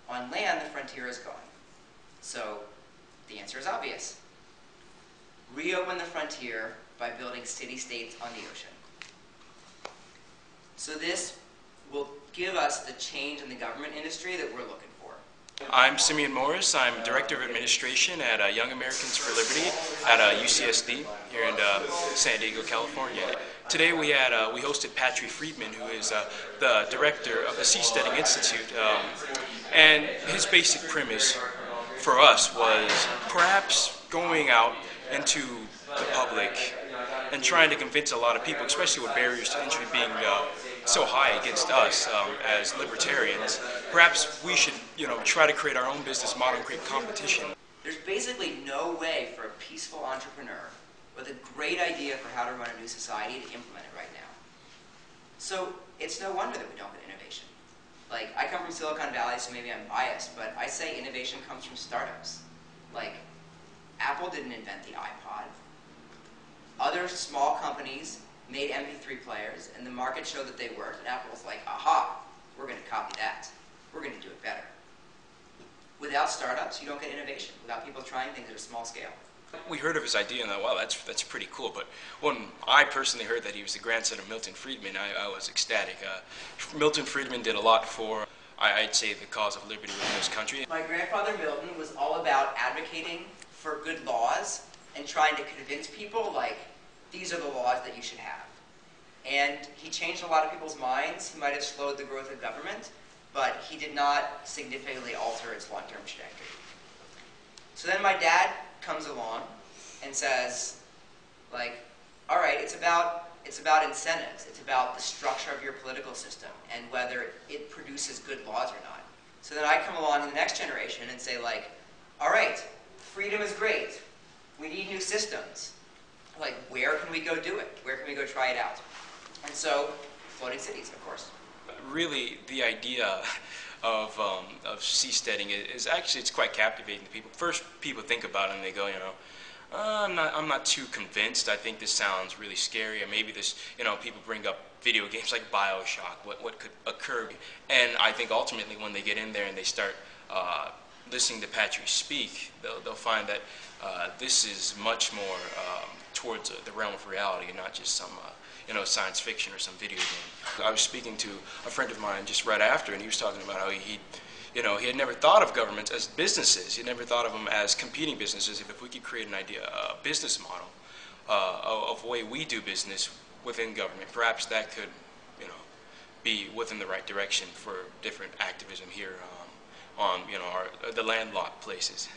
On land, the frontier is gone. So the answer is obvious. Reopen the frontier by building city-states on the ocean. So this will give us the change in the government industry that we're looking for. I'm Simeon Morris. I'm Director of Administration at Young Americans for Liberty at UCSD here in San Diego, California. Today we hosted Patri Friedman, who is the director of the Seasteading Institute, and his basic premise for us was perhaps going out into the public and trying to convince a lot of people, especially with barriers to entry being so high against us as libertarians, perhaps we should, try to create our own business model and create competition. There's basically no way for a peaceful entrepreneur with a great idea for how to run a new society to implement it right now. So it's no wonder that we don't get innovation. Like, I come from Silicon Valley, so maybe I'm biased, but I say innovation comes from startups. Like, Apple didn't invent the iPod. Other small companies made MP3 players, and the market showed that they worked, and Apple was like, aha, we're going to copy that. We're going to do it better. Without startups, you don't get innovation. Without people trying things at a small scale. We heard of his idea and thought, wow, that's pretty cool. But when I personally heard that he was the grandson of Milton Friedman, I was ecstatic. Milton Friedman did a lot for, I'd say, the cause of liberty within this country. My grandfather Milton was all about advocating for good laws and trying to convince people, like, these are the laws that you should have. And he changed a lot of people's minds. He might have slowed the growth of government, but he did not significantly alter its long-term trajectory. So then my dad comes along and says, like, all right, it's about incentives. It's about the structure of your political system and whether it produces good laws or not. So then I come along in the next generation and say, like, all right, freedom is great. We need new systems. Like, where can we go do it? Where can we go try it out? And so, floating cities, of course. Really, the idea of seasteading is actually, it's quite captivating to people. First, people think about it and they go, I'm not too convinced. I think this sounds really scary. Or maybe this, people bring up video games like BioShock, what could occur. And I think ultimately when they get in there and they start listening to Patri speak, they'll find that this is much more towards the realm of reality and not just some science fiction or some video game. I was speaking to a friend of mine just right after, and he was talking about how he had never thought of governments as businesses. He had never thought of them as competing businesses. If we could create an idea, a business model of the way we do business within government, perhaps that could, be within the right direction for different activism here on, the landlocked places.